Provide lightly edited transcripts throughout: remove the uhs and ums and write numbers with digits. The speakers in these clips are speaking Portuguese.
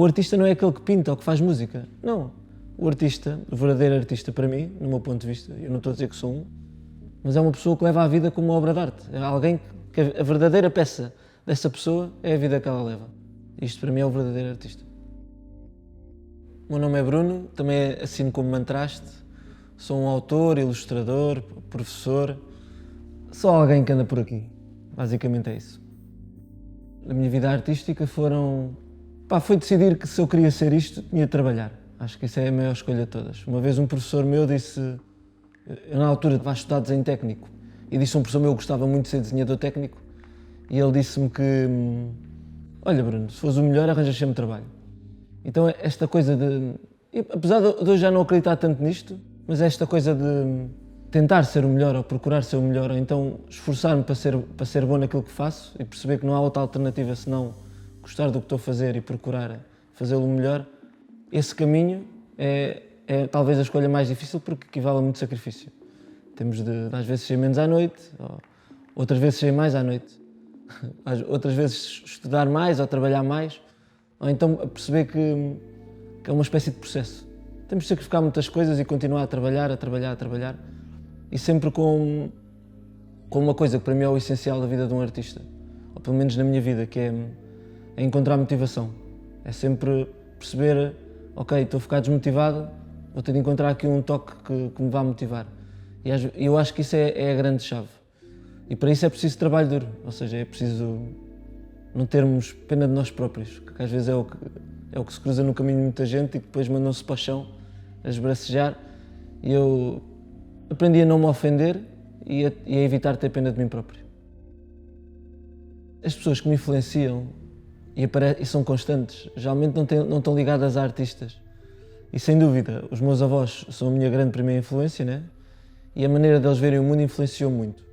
O artista não é aquele que pinta ou que faz música. Não. O artista, o verdadeiro artista para mim, no meu ponto de vista, eu não estou a dizer que sou um, mas é uma pessoa que leva a vida como uma obra de arte. É alguém que a verdadeira peça dessa pessoa é a vida que ela leva. Isto para mim é o verdadeiro artista. O meu nome é Bruno, também assino como Mantraste. Sou um autor, ilustrador, professor. Sou alguém que anda por aqui. Basicamente é isso. A minha vida artística foi decidir que se eu queria ser isto, tinha de trabalhar. Acho que essa é a maior escolha de todas. Uma vez um professor meu disse, eu na altura estava a estudar desenho técnico, e disse a um professor meu que gostava muito de ser desenhador técnico, e ele disse-me que, olha Bruno, se fores o melhor arranjas sempre trabalho. Então esta coisa de, apesar de eu já não acreditar tanto nisto, mas esta coisa de tentar ser o melhor ou procurar ser o melhor, ou então esforçar-me para ser bom naquilo que faço e perceber que não há outra alternativa senão gostar do que estou a fazer e procurar fazê-lo melhor, esse caminho é talvez a escolha mais difícil porque equivale a muito sacrifício. Temos de às vezes ser menos à noite, outras vezes ser mais à noite, outras vezes estudar mais ou trabalhar mais, ou então perceber que é uma espécie de processo. Temos de sacrificar muitas coisas e continuar a trabalhar, e sempre com uma coisa que para mim é o essencial da vida de um artista, ou pelo menos na minha vida, que é encontrar motivação. É sempre perceber, ok, estou a ficar desmotivado, vou ter de encontrar aqui um toque que me vá motivar. E eu acho que isso é a grande chave. E para isso é preciso trabalho duro, ou seja, é preciso não termos pena de nós próprios, que às vezes é o que se cruza no caminho de muita gente e que depois mandam-se para o chão a esbracejar. E eu aprendi a não me ofender e a evitar ter pena de mim próprio. As pessoas que me influenciam e são constantes, geralmente não estão ligadas a artistas. E sem dúvida, os meus avós são a minha grande primeira influência, né? E a maneira deles verem o mundo influenciou muito.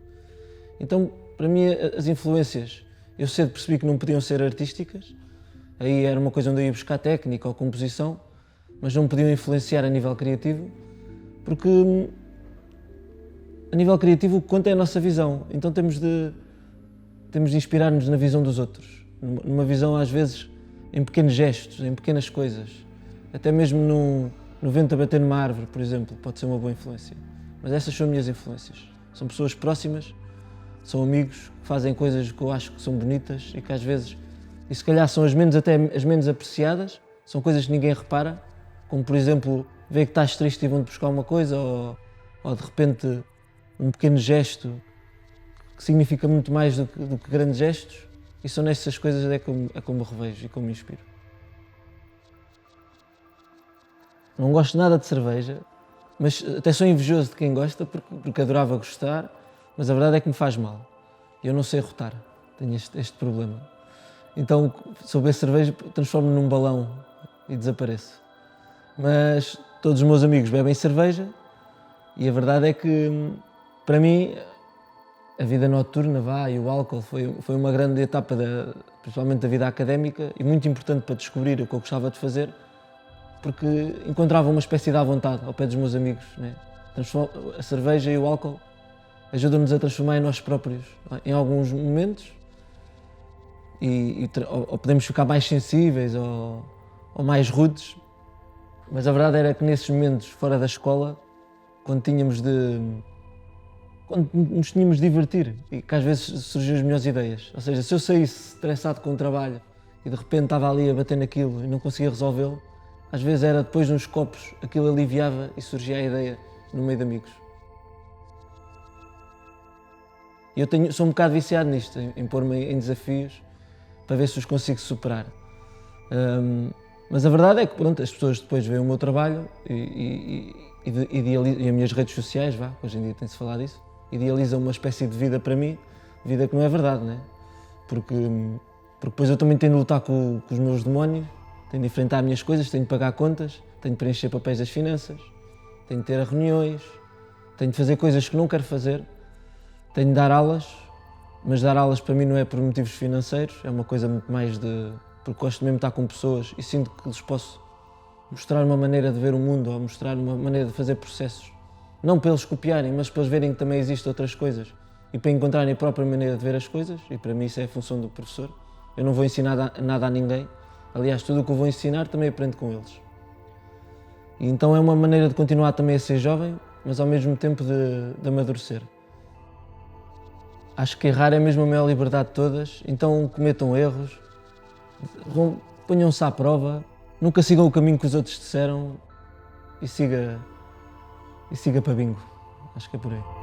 Então, para mim, as influências, eu cedo percebi que não podiam ser artísticas, aí era uma coisa onde eu ia buscar técnica ou composição, mas não podiam influenciar a nível criativo, porque a nível criativo o que conta é a nossa visão, então temos de inspirar-nos na visão dos outros, numa visão às vezes em pequenos gestos, em pequenas coisas, até mesmo no vento a bater numa árvore, por exemplo, pode ser uma boa influência. Mas essas são as minhas influências, são pessoas próximas, são amigos que fazem coisas que eu acho que são bonitas e que às vezes, e se calhar são até as menos apreciadas, são coisas que ninguém repara, como por exemplo, ver que estás triste e vão-te buscar uma coisa, ou de repente um pequeno gesto que significa muito mais do que grandes gestos, e são nessas coisas como me revejo e como me inspiro. Não gosto nada de cerveja, mas até sou invejoso de quem gosta porque adorava gostar, mas a verdade é que me faz mal. Eu não sei rotar, tenho este problema. Então, se eu beber cerveja, transformo-me num balão e desapareço. Mas todos os meus amigos bebem cerveja e a verdade é que, para mim, a vida noturna e o álcool foi uma grande etapa, principalmente da vida académica, e muito importante para descobrir o que eu gostava de fazer, porque encontrava uma espécie de à vontade ao pé dos meus amigos, né? A cerveja e o álcool ajudam-nos a transformar em nós próprios em alguns momentos ou podemos ficar mais sensíveis ou mais rudes, mas a verdade era que nesses momentos fora da escola, quando nos tínhamos de divertir e que às vezes surgiam as melhores ideias. Ou seja, se eu saísse estressado com o trabalho e de repente estava ali a bater naquilo e não conseguia resolvê-lo, às vezes era depois nos copos, aquilo aliviava e surgia a ideia no meio de amigos. E eu sou um bocado viciado nisto, em pôr-me em desafios para ver se os consigo superar. Mas a verdade é que pronto, as pessoas depois veem o meu trabalho e as minhas redes sociais, hoje em dia tem-se falado disso, idealizam uma espécie de vida para mim, vida que não é verdade, né? Porque depois eu também tenho de lutar com os meus demónios, tenho de enfrentar as minhas coisas, tenho de pagar contas, tenho de preencher papéis das finanças, tenho de ter reuniões, tenho de fazer coisas que não quero fazer, tenho de dar aulas, mas dar aulas para mim não é por motivos financeiros, é uma coisa muito mais porque gosto mesmo de estar com pessoas e sinto que lhes posso mostrar uma maneira de ver o mundo ou mostrar uma maneira de fazer processos. Não para eles copiarem, mas para eles verem que também existem outras coisas e para encontrarem a própria maneira de ver as coisas, e para mim isso é a função do professor. Eu não vou ensinar nada a ninguém, Aliás, tudo o que eu vou ensinar também aprendo com eles. E então é uma maneira de continuar também a ser jovem, mas ao mesmo tempo de amadurecer. Acho que errar é mesmo a maior liberdade de todas, então cometam erros, ponham-se à prova, nunca sigam o caminho que os outros disseram e siga para bingo. Acho que é por aí.